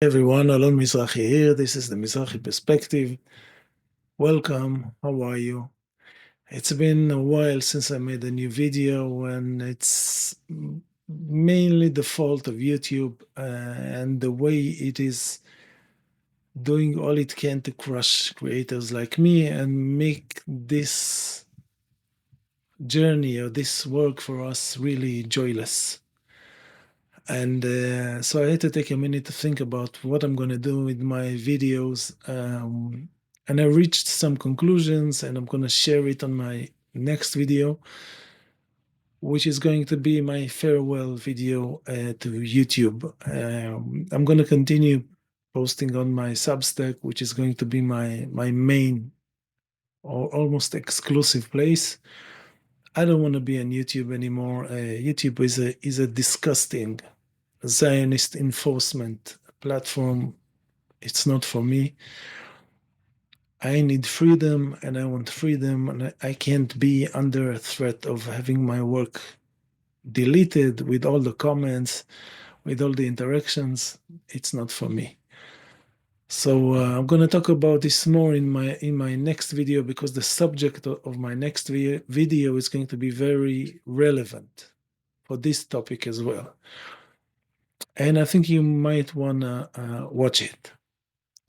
Everyone, Alon Mizrahi here. This is the Mizrahi Perspective. Welcome. How are you? It's been a while since I made a new video, and it's mainly the fault of YouTube and the way it is doing all it can to crush creators like me and make this journey or this work for us really joyless. And so I had to take a minute to think about what I'm going to do with my videos. And I reached some conclusions, and I'm going to share it on my next video, which is going to be my farewell video to YouTube. I'm going to continue posting on my Substack, which is going to be my main or almost exclusive place. I don't want to be on YouTube anymore. YouTube is a disgusting Zionist enforcement platform. It's not for me. I need freedom and I want freedom, and I can't be under a threat of having my work deleted with all the comments, with all the interactions. It's not for me. So I'm going to talk about this more in my next video, because the subject of my next video is going to be very relevant for this topic as well. And I think you might want to watch it.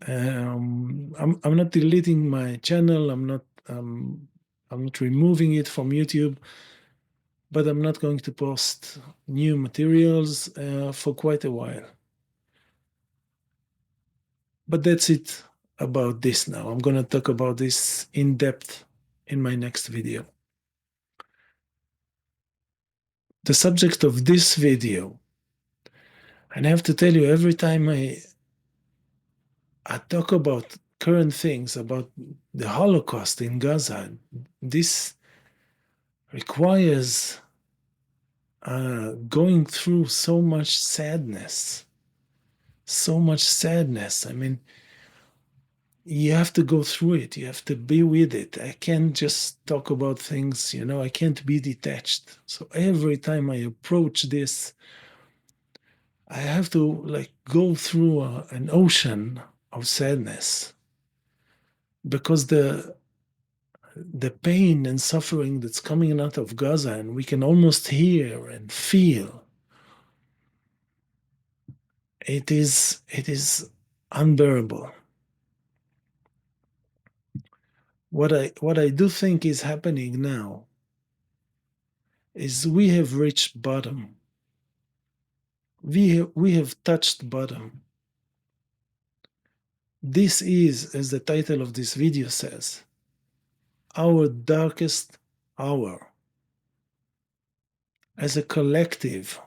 I'm not deleting my channel. I'm not removing it from YouTube, but I'm not going to post new materials for quite a while. But that's it about this now. I'm going to talk about this in depth in my next video. The subject of this video, and I have to tell you, every time I talk about current things, about the Holocaust in Gaza, this requires going through so much sadness. So much sadness. I mean, you have to go through it. You have to be with it. I can't just talk about things, I can't be detached. So every time I approach this, I have to go through an ocean of sadness, because the pain and suffering that's coming out of Gaza, and we can almost hear and feel, it is unbearable. What I do think is happening now is we have reached bottom. We have touched bottom. This is, as the title of this video says, our darkest hour as a collective,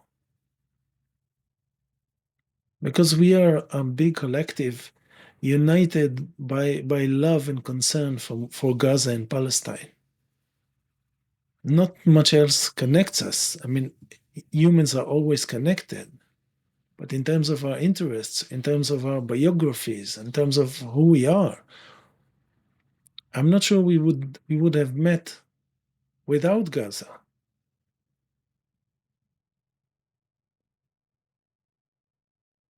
because we are a big collective united by love and concern for Gaza and Palestine. Not much else connects us. I mean, humans are always connected, but in terms of our interests, in terms of our biographies, in terms of who we are, I'm not sure we would have met without Gaza.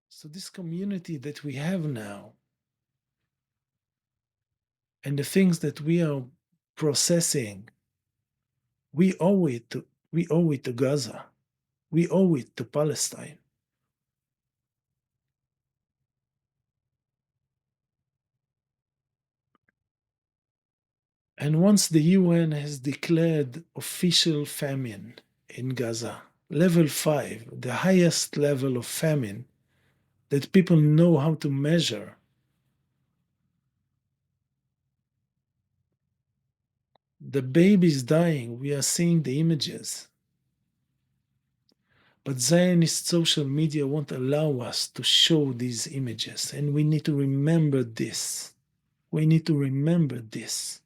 So this community that we have now, and the things that we are processing, we owe it to Gaza. We owe it to Palestine. And once the UN has declared official famine in Gaza, level 5, the highest level of famine that people know how to measure, the babies dying, we are seeing the images. But Zionist social media won't allow us to show these images. And we need to remember this. We need to remember this.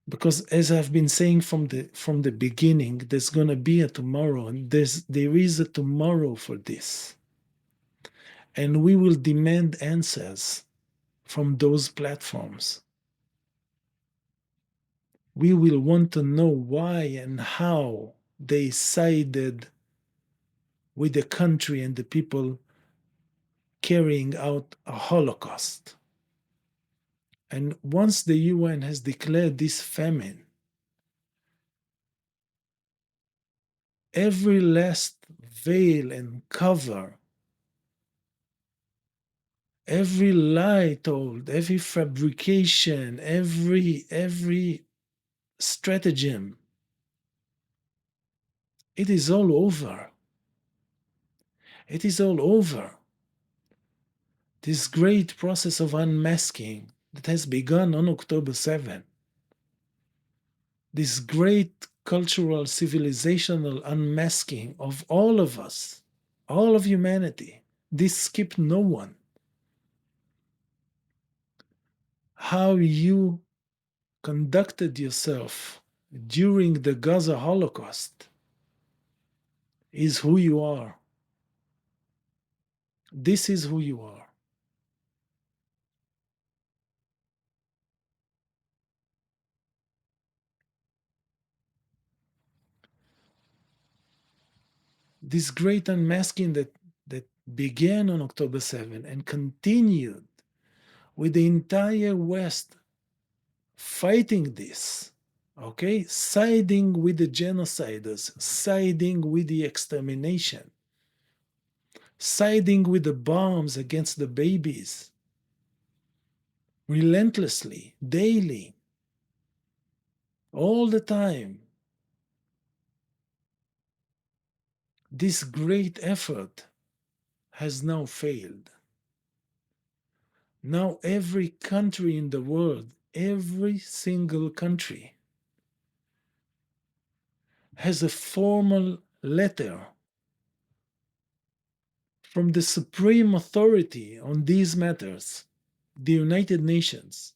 Because as I've been saying from the beginning, there's gonna be a tomorrow, and there is a tomorrow for this. And we will demand answers from those platforms. We will want to know why and how they sided with the country and the people carrying out a Holocaust. And once the UN has declared this famine, every last veil and cover, every lie told, every fabrication, every stratagem, it is all over. It is all over. This great process of unmasking that has begun on October 7th, this great cultural, civilizational unmasking of all of us, all of humanity, this skipped no one. How you conducted yourself during the Gaza Holocaust is who you are. This is who you are. This great unmasking that began on October 7 and continued with the entire West fighting this, okay, siding with the genociders, siding with the extermination, siding with the bombs against the babies, relentlessly, daily, all the time. This great effort has now failed. Now, every country in the world, every single country, has a formal letter from the supreme authority on these matters, the United Nations,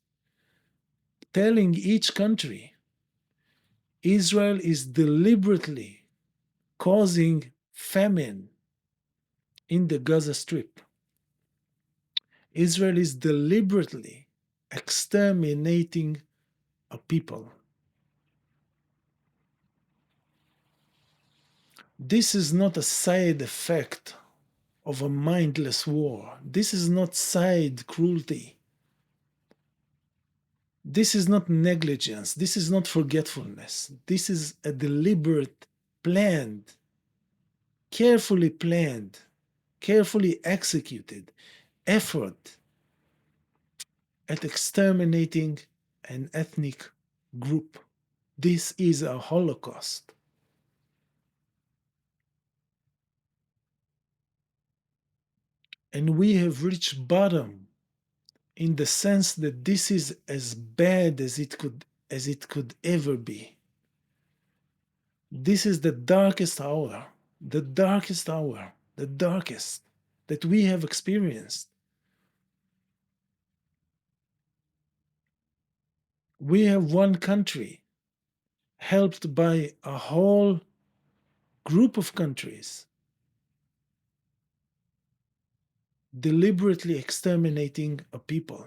telling each country Israel is deliberately causing famine in the Gaza Strip. Israel is deliberately exterminating a people. This is not a side effect of a mindless war. This is not side cruelty. This is not negligence. This is not forgetfulness. This is a deliberate, planned, carefully executed effort at exterminating an ethnic group. This is a Holocaust. And we have reached bottom in the sense that this is as bad as it could ever be. This is the darkest hour, the darkest hour, the darkest that we have experienced. We have one country helped by a whole group of countries deliberately exterminating a people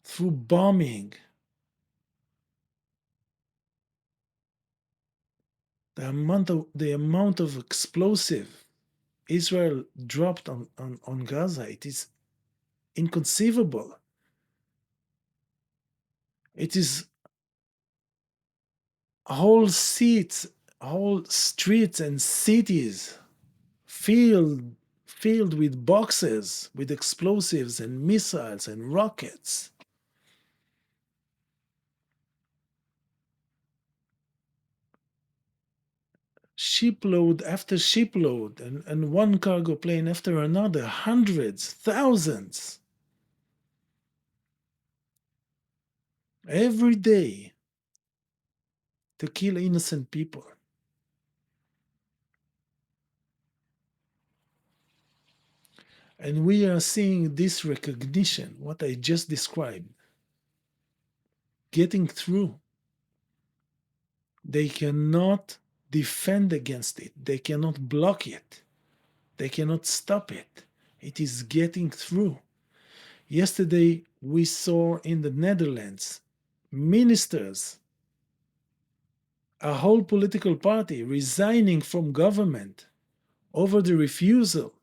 through bombing. The amount of explosive Israel dropped on Gaza, it is inconceivable. It is whole streets and cities filled with boxes with explosives and missiles and rockets. Shipload after shipload, and one cargo plane after another, hundreds, thousands, every day to kill innocent people. And we are seeing this recognition, what I just described, getting through. They cannot defend against it. They cannot block it. They cannot stop it. It is getting through. Yesterday, we saw in the Netherlands ministers, a whole political party resigning from government over the refusal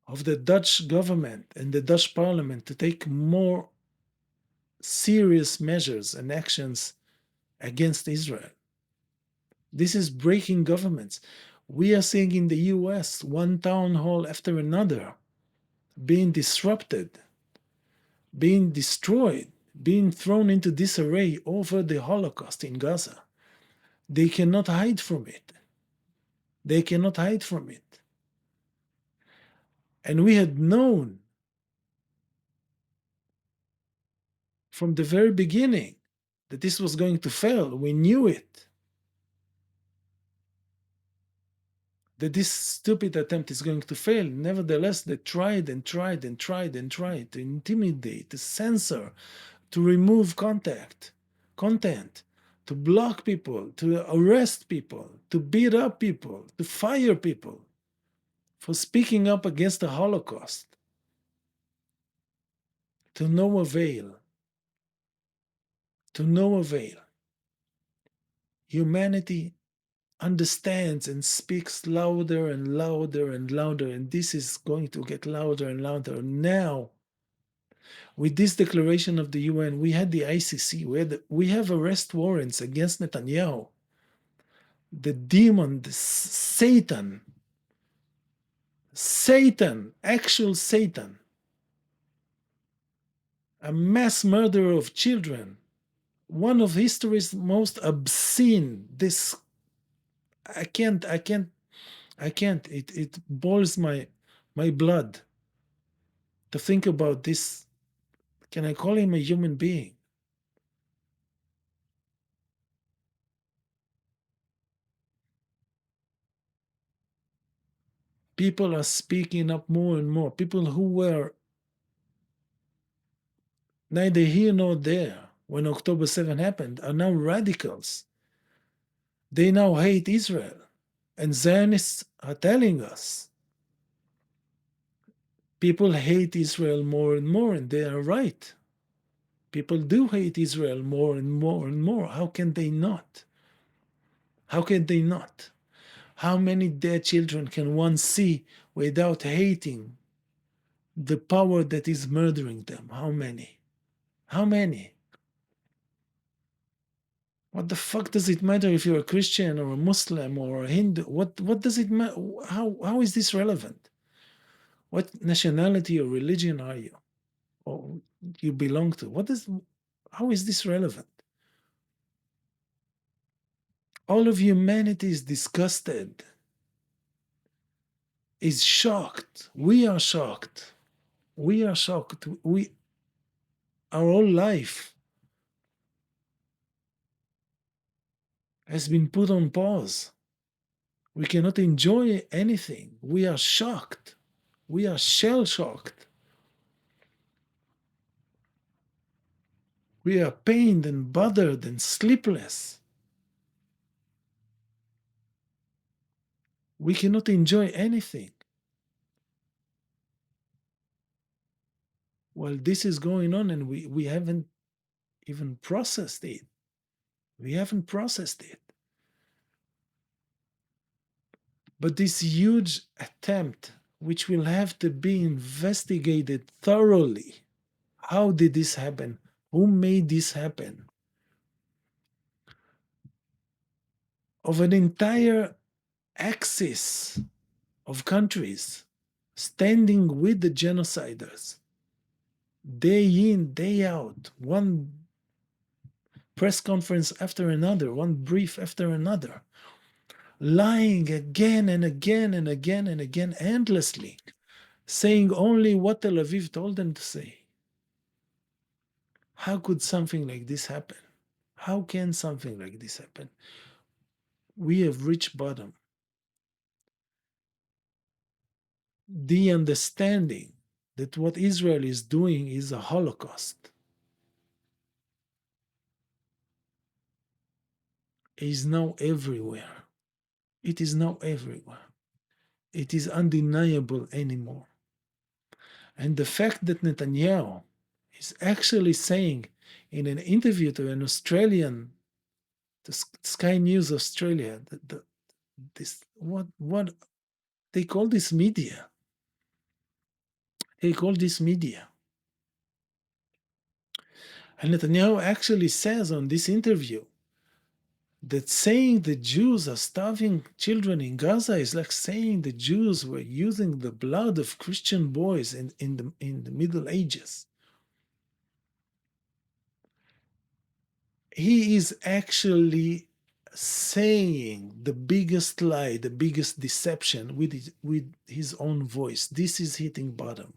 of the Dutch government and the Dutch parliament to take more serious measures and actions against Israel. This is breaking governments. We are seeing in the US one town hall after another being disrupted, being destroyed, being thrown into disarray over the Holocaust in Gaza. They cannot hide from it. They cannot hide from it. And we had known from the very beginning that this was going to fail. We knew it. That this stupid attempt is going to fail. Nevertheless, they tried and tried and tried and tried to intimidate, to censor, to remove content, to block people, to arrest people, to beat up people, to fire people for speaking up against the Holocaust. To no avail. To no avail. Humanity understands and speaks louder and louder and louder, and this is going to get louder and louder. Now, with this declaration of the UN, we had the ICC, we have arrest warrants against Netanyahu, the demon, the Satan, actual Satan, a mass murderer of children, one of history's most obscene. This I can't. It boils my blood to think about this. Can I call him a human being? People are speaking up more and more. People who were neither here nor there when October 7 happened are now radicals. They now hate Israel. And Zionists are telling us people hate Israel more and more, and they are right. People do hate Israel more and more and more. How can they not? How can they not? How many dead children can one see without hating the power that is murdering them? How many? How many? What the fuck does it matter if you're a Christian or a Muslim or a Hindu? What does it matter? How is this relevant? What nationality or religion are you? Or you belong to? How is this relevant? All of humanity is disgusted, is shocked. We are shocked. We are shocked. Our whole life has been put on pause. We cannot enjoy anything. We are shocked. We are shell shocked. We are pained and bothered and sleepless. We cannot enjoy anything. Well, this is going on and we haven't even processed it. We haven't processed it. But this huge attempt, which will have to be investigated thoroughly. How did this happen? Who made this happen? Of an entire axis of countries standing with the genociders, day in, day out, one press conference after another, one brief after another, lying again and again and again and again endlessly, saying only what Tel Aviv told them to say. How could something like this happen? How can something like this happen? We have reached bottom. The understanding that what Israel is doing is a Holocaust is now everywhere. It is now everywhere. It is undeniable anymore. And the fact that Netanyahu is actually saying in an interview to an Australian, to Sky News Australia, that this what they call this media. Take all this media. And Netanyahu actually says on this interview that saying the Jews are starving children in Gaza is like saying the Jews were using the blood of Christian boys in the Middle Ages. He is actually saying the biggest lie, the biggest deception with his own voice. This is hitting bottom.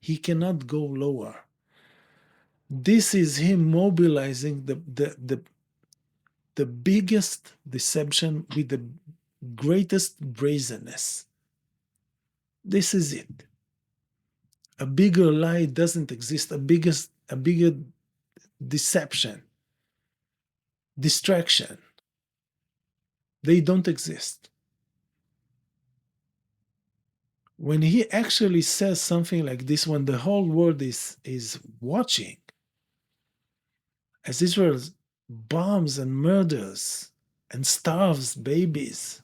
He cannot go lower. This is him mobilizing the biggest deception with the greatest brazenness. This is it. A bigger lie doesn't exist. A bigger deception, distraction. They don't exist. When he actually says something like this, when the whole world is watching, as Israel bombs and murders and starves babies,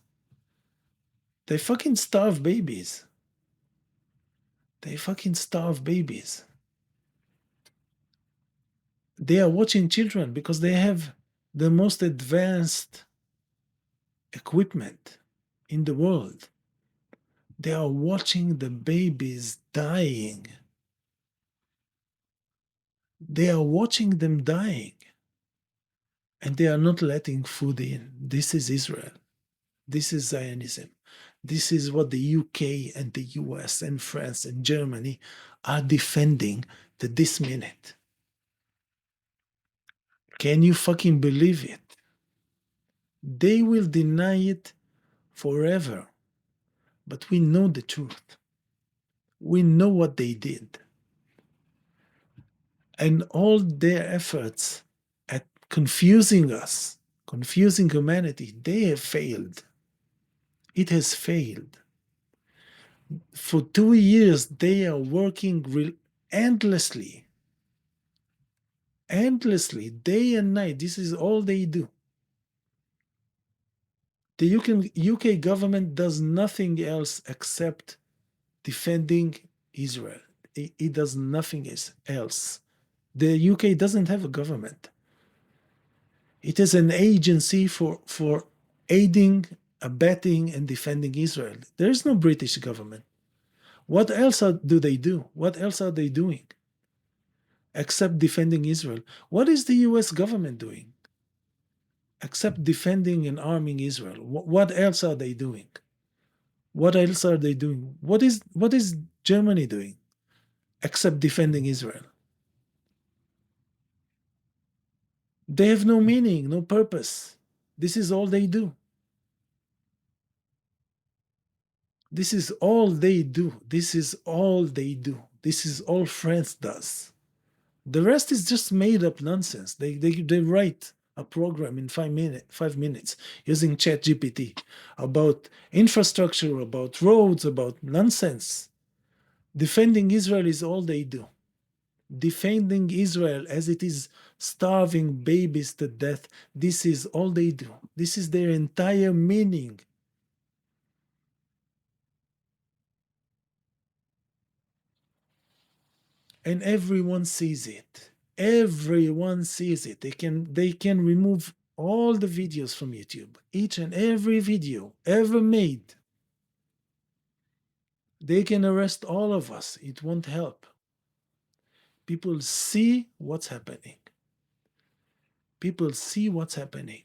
they fucking starve babies. They fucking starve babies. They are watching children because they have the most advanced equipment in the world. They are watching the babies dying. They are watching them dying. And they are not letting food in. This is Israel. This is Zionism. This is what the UK and the US and France and Germany are defending to this minute. Can you fucking believe it? They will deny it forever. But we know the truth. We know what they did. And all their efforts at confusing us, confusing humanity, they have failed. It has failed. For 2 years, they are working endlessly, day and night. This is all they do. The UK government does nothing else except defending Israel. It does nothing else. The UK doesn't have a government. It is an agency for aiding, abetting, and defending Israel. There is no British government. What else do they do? What else are they doing except defending Israel? What is the US government doing except defending and arming Israel? What else are they doing? What else are they doing? What is Germany doing except defending Israel? They have no meaning, no purpose. This is all they do. This is all they do. This is all they do. This is all France does. The rest is just made up nonsense. They write a program in 5 minutes using ChatGPT about infrastructure, about roads, about nonsense. Defending Israel is all they do. Defending Israel as it is starving babies to death. This is all they do. This is their entire meaning. And everyone sees it. Everyone sees it. They can remove all the videos from YouTube, each and every video ever made. They can arrest all of us. It won't help. People see what's happening. People see what's happening.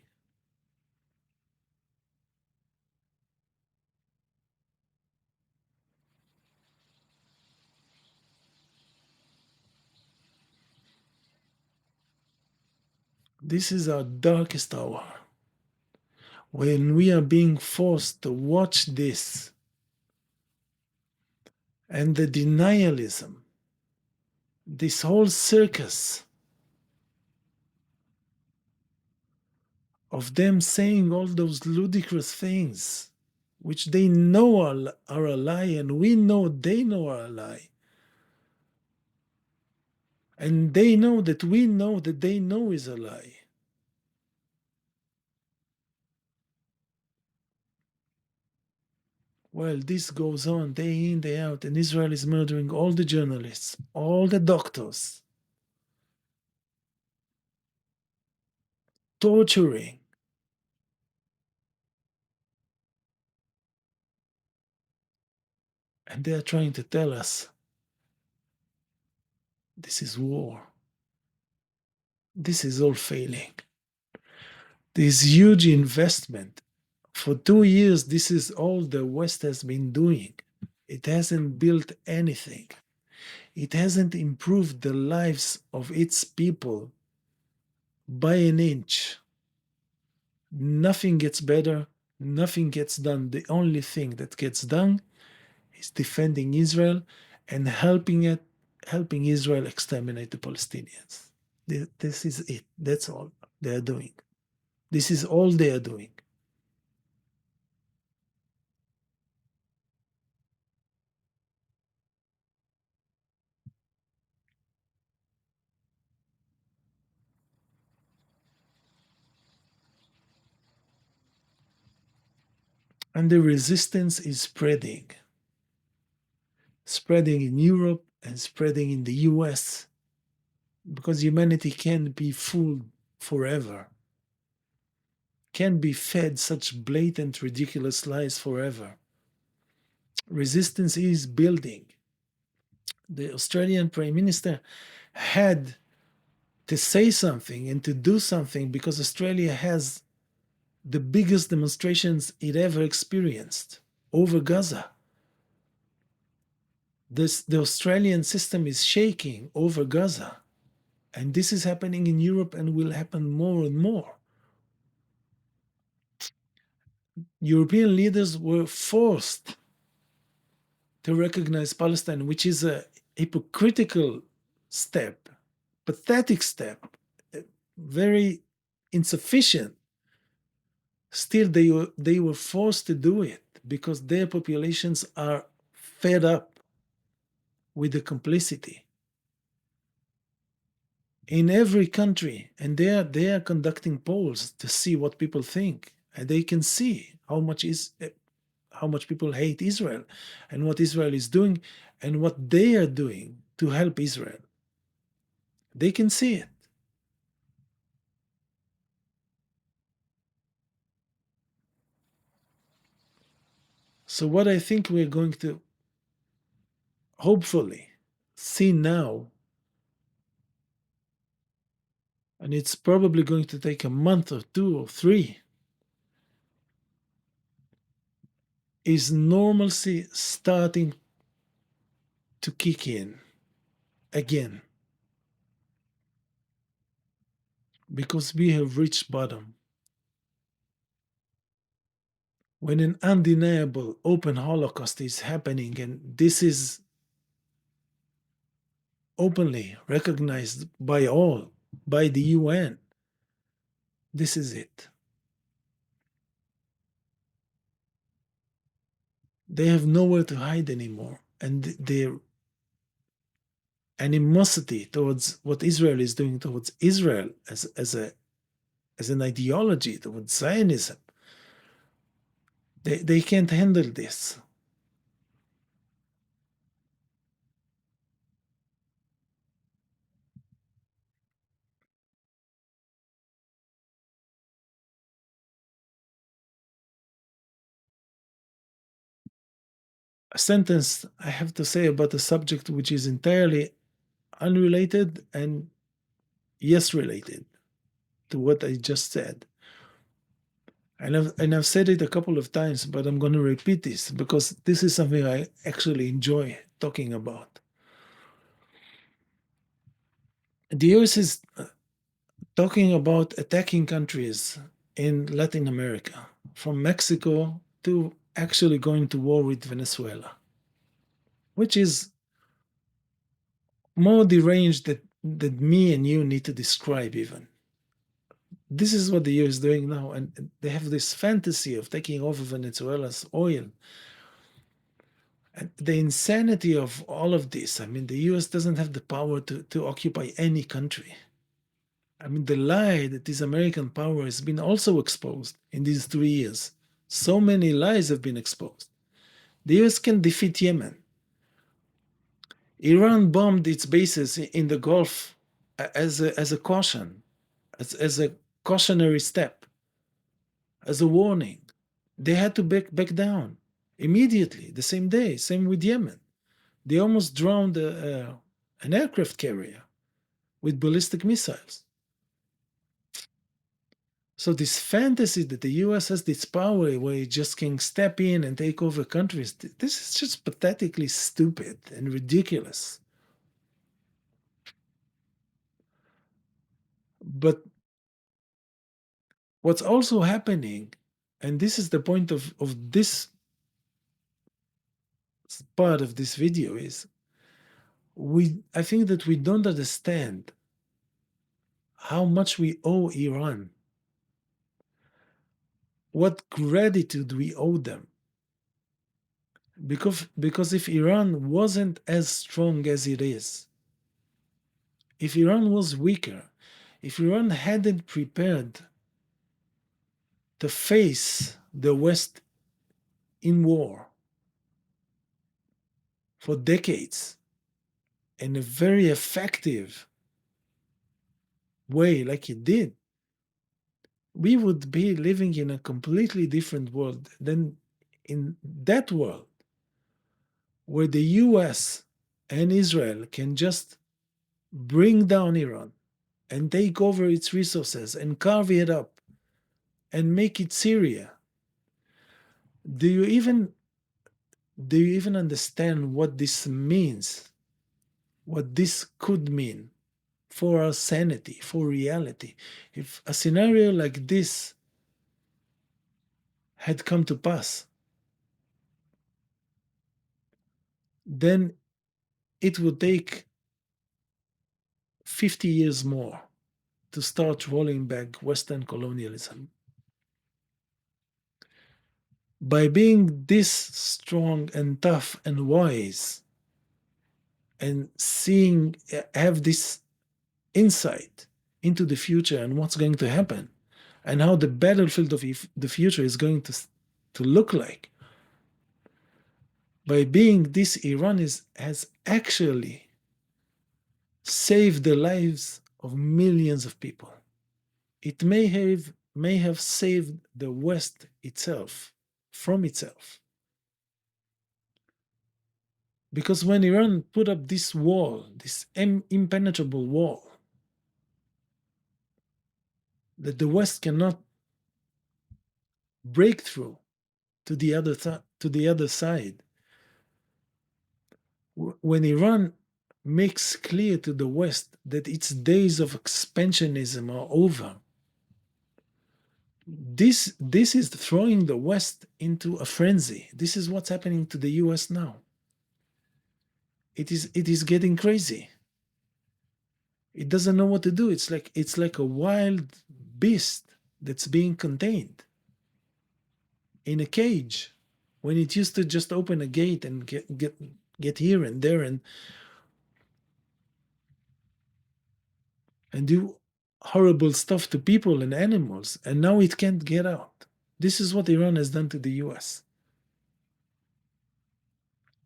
This is our darkest hour. When we are being forced to watch this and the denialism, this whole circus of them saying all those ludicrous things, which they know are a lie, and we know they know are a lie. And they know that we know that they know is a lie. Well, this goes on day in, day out, and Israel is murdering all the journalists, all the doctors, torturing. And they are trying to tell us this is war. This is all failing. This huge investment. For 2 years, this is all the West has been doing. It hasn't built anything. It hasn't improved the lives of its people by an inch. Nothing gets better. Nothing gets done. The only thing that gets done is defending Israel and helping Israel exterminate the Palestinians. This is it. That's all they are doing. This is all they are doing. And the resistance is spreading in Europe and spreading in the US, because humanity can't be fooled forever, can't be fed such blatant, ridiculous lies forever. Resistance is building. The Australian Prime Minister had to say something and to do something because Australia has the biggest demonstrations it ever experienced over Gaza. The Australian system is shaking over Gaza. And this is happening in Europe and will happen more and more. European leaders were forced to recognize Palestine, which is a hypocritical step, pathetic step, very insufficient. Still, they were forced to do it because their populations are fed up with the complicity in every country, and they are conducting polls to see what people think, and they can see how much people hate Israel and what Israel is doing and what they are doing to help Israel. They can see it. So what I think we're going to hopefully see now, and it's probably going to take a month or 2 or 3, is normalcy starting to kick in again, because we have reached bottom. When an undeniable open Holocaust is happening, and this is openly recognized by all, by the UN, this is it. They have nowhere to hide anymore. And their animosity towards what Israel is doing towards Israel as an ideology towards Zionism, they can't handle this. A sentence I have to say about a subject which is entirely unrelated and yes related to what I just said. And I've said it a couple of times, but I'm going to repeat this because this is something I actually enjoy talking about. The US is talking about attacking countries in Latin America, from Mexico to actually going to war with Venezuela, which is more deranged that me and you need to describe even. This is what the US is doing now, and they have this fantasy of taking over Venezuela's oil. And the insanity of all of this, I mean, the US doesn't have the power to occupy any country. I mean, the lie that this American power has been also exposed in these 3 years. So many lies have been exposed. The US can defeat Yemen. Iran bombed its bases in the Gulf as a caution, as a cautionary step, as a warning. They had to back down immediately, the same day. Same with Yemen. They almost drowned an aircraft carrier with ballistic missiles. So this fantasy that the US has this power where it just can step in and take over countries, this is just pathetically stupid and ridiculous. But what's also happening, and this is the point of this part of this video, is I think that we don't understand how much we owe Iran, what gratitude we owe them. Because if Iran wasn't as strong as it is, if Iran was weaker, if Iran hadn't prepared to face the West in war for decades in a very effective way, like it did, we would be living in a completely different world than in that world where the US and Israel can just bring down Iran and take over its resources and carve it up and make it Syria. Do you even understand what this means? What this could mean for our sanity, for reality? If a scenario like this had come to pass, then it would take 50 years more to start rolling back Western colonialism. By being this strong and tough and wise and have this insight into the future and what's going to happen and how the battlefield of the future is going to look like, by being this, Iran has actually saved the lives of millions of people. It may have saved the West itself from itself. Because when Iran put up this wall, this impenetrable wall that the West cannot break through to the other side, when Iran makes clear to the West that its days of expansionism are over, this is throwing the West into a frenzy. This is what's happening to the US now. It is getting crazy. It doesn't know what to do. It's like a wild beast that's being contained in a cage when it used to just open a gate and get here and there and do horrible stuff to people and animals, and now it can't get out. This is what Iran has done to the US.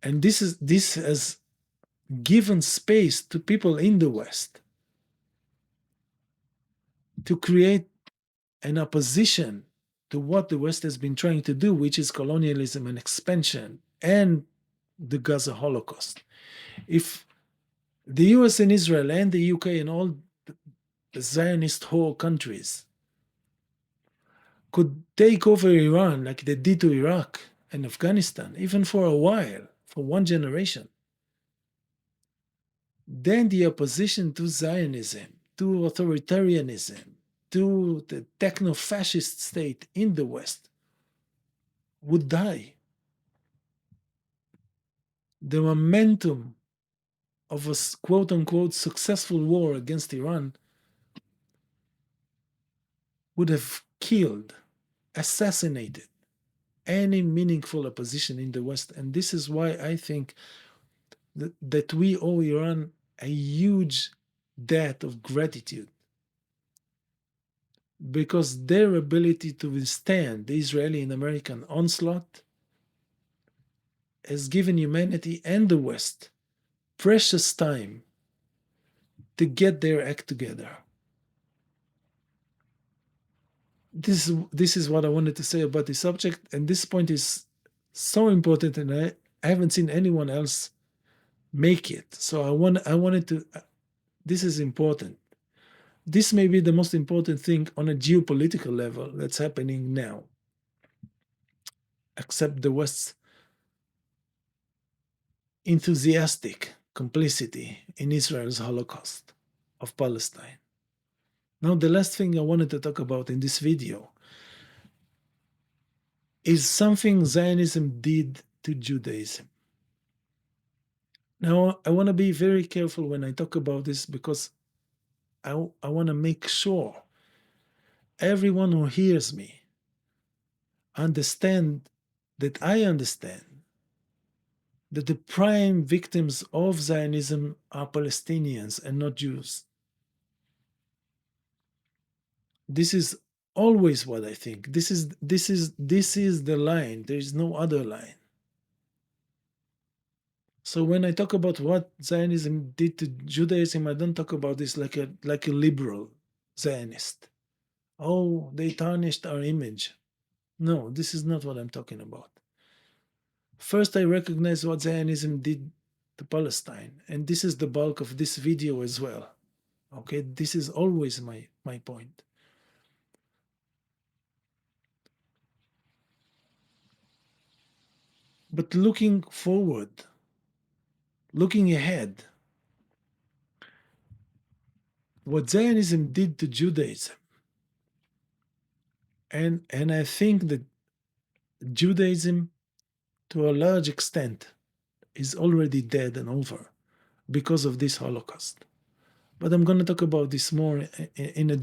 And this has given space to people in the West to create an opposition to what the West has been trying to do, which is colonialism and expansion and the Gaza Holocaust. If the US and Israel and the UK and all the Zionist whole countries could take over Iran like they did to Iraq and Afghanistan, even for a while, for one generation, then the opposition to Zionism, to authoritarianism, to the techno-fascist state in the West would die. The momentum of a quote-unquote successful war against Iran would have killed, assassinated any meaningful opposition in the West. And this is why I think that we owe Iran a huge debt of gratitude, because their ability to withstand the Israeli and American onslaught has given humanity and the West precious time to get their act together. This is what I wanted to say about the subject, and this point is so important, and I haven't seen anyone else make it. So I wanted to. This is important. This may be the most important thing on a geopolitical level that's happening now, except the West's enthusiastic complicity in Israel's Holocaust of Palestine. Now, the last thing I wanted to talk about in this video is something Zionism did to Judaism. Now, I want to be very careful when I talk about this because I want to make sure everyone who hears me understand that I understand that the prime victims of Zionism are Palestinians and not Jews. This is always what I think. This is the line. There is no other line. So when I talk about what Zionism did to Judaism, I don't talk about this like a liberal Zionist. Oh, they tarnished our image. No, this is not what I'm talking about. First, I recognize what Zionism did to Palestine, and this is the bulk of this video as well. Okay, this is always my point. But looking forward, looking ahead, what Zionism did to Judaism, and I think that Judaism, to a large extent, is already dead and over because of this Holocaust. But I'm going to talk about this more in at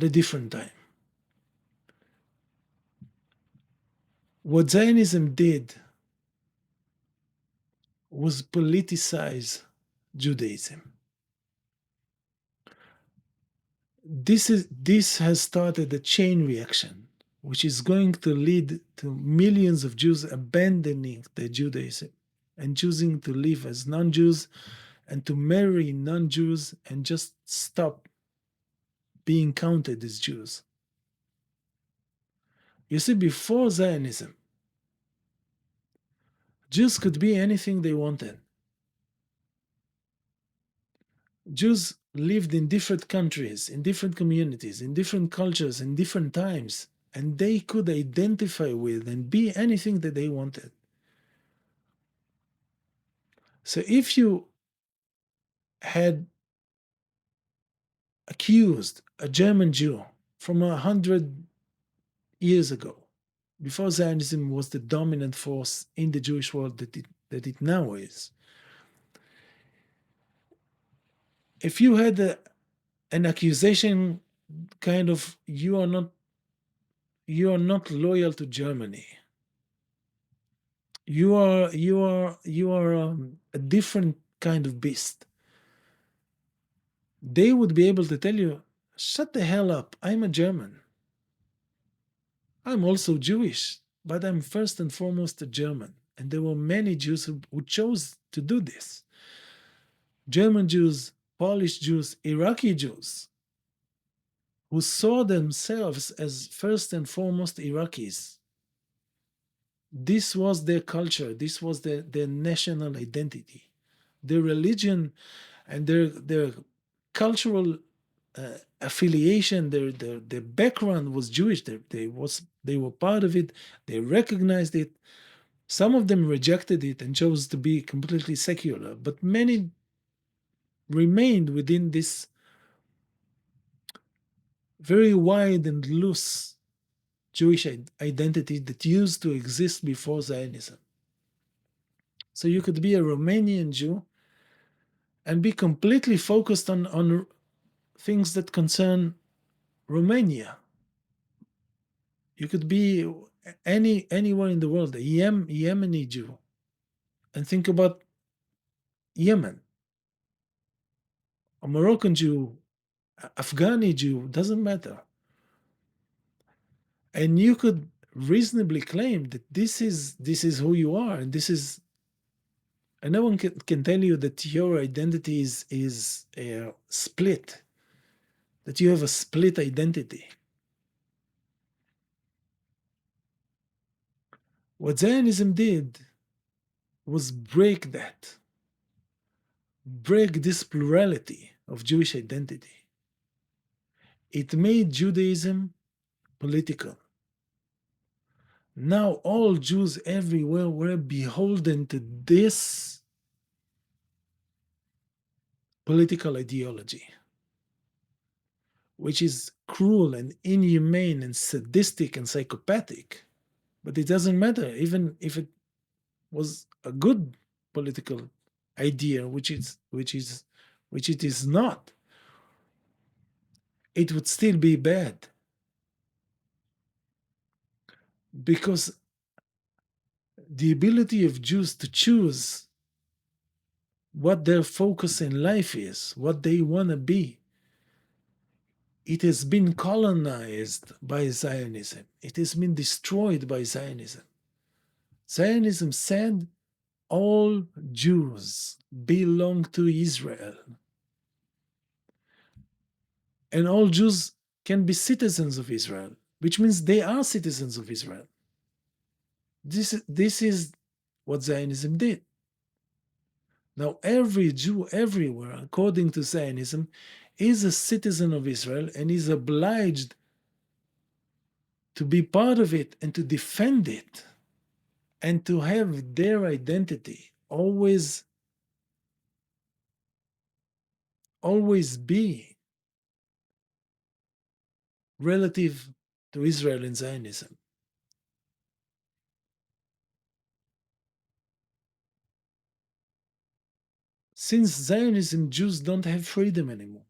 a different time. What Zionism did was politicize Judaism. This has started a chain reaction, which is going to lead to millions of Jews abandoning their Judaism and choosing to live as non-Jews and to marry non-Jews and just stop being counted as Jews. You see, before Zionism, Jews could be anything they wanted. Jews lived in different countries, in different communities, in different cultures, in different times, and they could identify with and be anything that they wanted. So if you had accused a German Jew from 100 years ago, before Zionism was the dominant force in the Jewish world that it now is, if you had an accusation kind of you are not loyal to Germany, you are a different kind of beast, they would be able to tell you, shut the hell up, I'm a German. I'm also Jewish, but I'm first and foremost a German. And there were many Jews who chose to do this. German Jews, Polish Jews, Iraqi Jews, who saw themselves as first and foremost Iraqis. This was their culture, this was their national identity. Their religion and their cultural affiliation, their background was Jewish. They were part of it. They recognized it. Some of them rejected it and chose to be completely secular, but many remained within this very wide and loose Jewish identity that used to exist before Zionism. So you could be a Romanian Jew and be completely focused on things that concern Romania. You could be anywhere in the world, a Yemeni Jew, and think about Yemen. A Moroccan Jew, Afghani Jew, doesn't matter. And you could reasonably claim that this is who you are, and this is, and no one can tell you that your identity is split, that you have a split identity. What Zionism did was break this plurality of Jewish identity. It made Judaism political. Now all Jews everywhere were beholden to this political ideology, which is cruel and inhumane and sadistic and psychopathic. But it doesn't matter, even if it was a good political idea, which it is not, it would still be bad. Because the ability of Jews to choose what their focus in life is, what they want to be, it has been colonized by Zionism. It has been destroyed by Zionism. Zionism said all Jews belong to Israel. And all Jews can be citizens of Israel, which means they are citizens of Israel. This is what Zionism did. Now, every Jew everywhere, according to Zionism, is a citizen of Israel and is obliged to be part of it and to defend it and to have their identity always be relative to Israel and Zionism. Since Zionism, Jews don't have freedom anymore.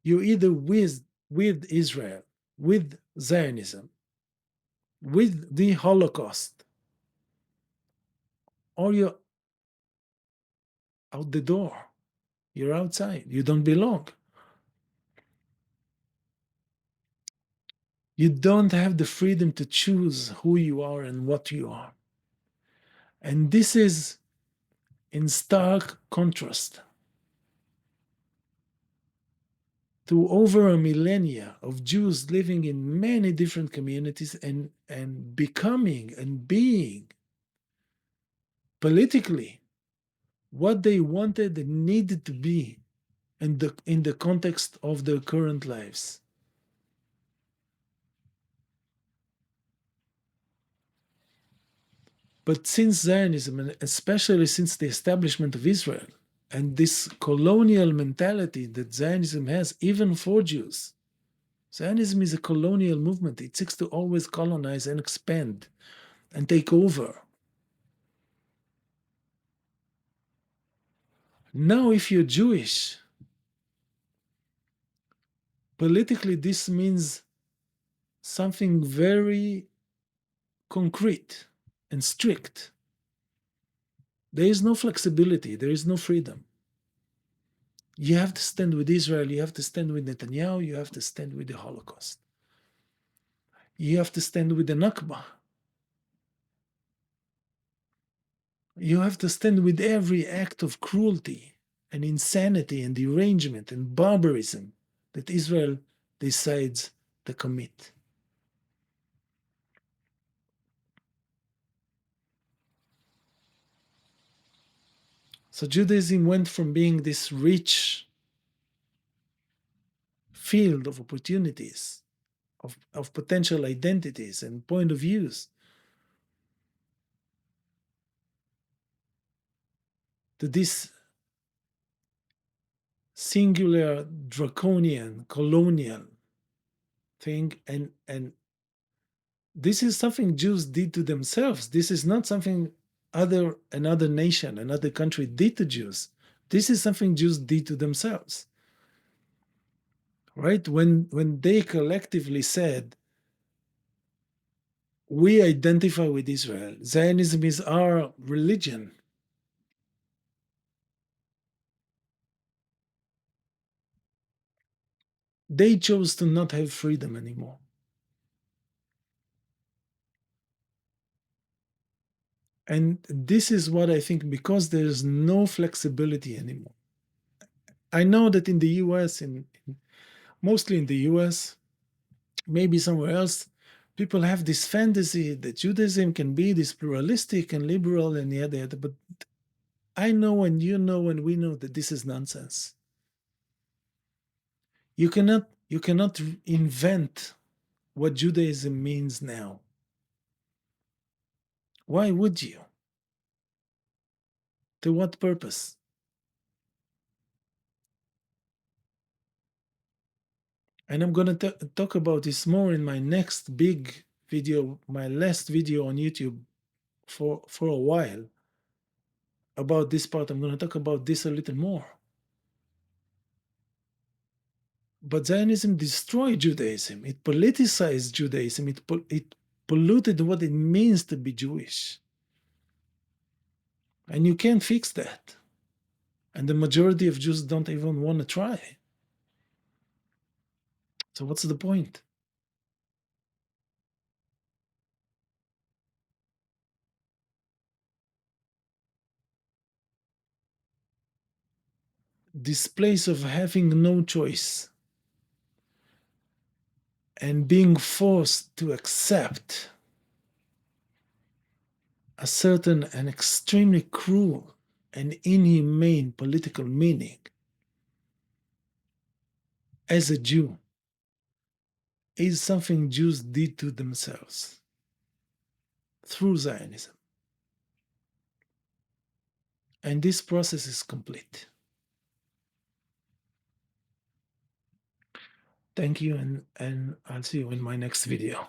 You're either with Israel, with Zionism, with the Holocaust, or you're out the door. You're outside. You don't belong. You don't have the freedom to choose who you are and what you are. And this is in stark contrast to over a millennia of Jews living in many different communities and becoming and being politically what they wanted and needed to be in the context of their current lives. But since Zionism, and especially since the establishment of Israel, and this colonial mentality that Zionism has, even for Jews, Zionism is a colonial movement. It seeks to always colonize and expand and take over. Now, if you're Jewish, politically, this means something very concrete and strict. There is no flexibility, there is no freedom. You have to stand with Israel, you have to stand with Netanyahu, you have to stand with the Holocaust. You have to stand with the Nakba. You have to stand with every act of cruelty and insanity and derangement and barbarism that Israel decides to commit. So Judaism went from being this rich field of opportunities, of potential identities and point of views, to this singular, draconian, colonial thing. And this is something Jews did to themselves. This is not something another nation, another country did to Jews. This is something Jews did to themselves. Right? When they collectively said, we identify with Israel, Zionism is our religion. They chose to not have freedom anymore. And this is what I think, because there's no flexibility anymore. I know that in the US, mostly in the US, maybe somewhere else, people have this fantasy that Judaism can be this pluralistic and liberal and yada yada. But I know, and you know, and we know that this is nonsense. You cannot invent what Judaism means now. Why would you? To what purpose? And I'm going to talk about this more in my next big video, my last video on YouTube for a while. About this part, I'm going to talk about this a little more. But Zionism destroyed Judaism. It politicized Judaism. It polluted what it means to be Jewish. And you can't fix that. And the majority of Jews don't even want to try. So what's the point? This place of having no choice and being forced to accept a certain and extremely cruel and inhumane political meaning as a Jew is something Jews did to themselves through Zionism. And this process is complete. Thank you, and I'll see you in my next video.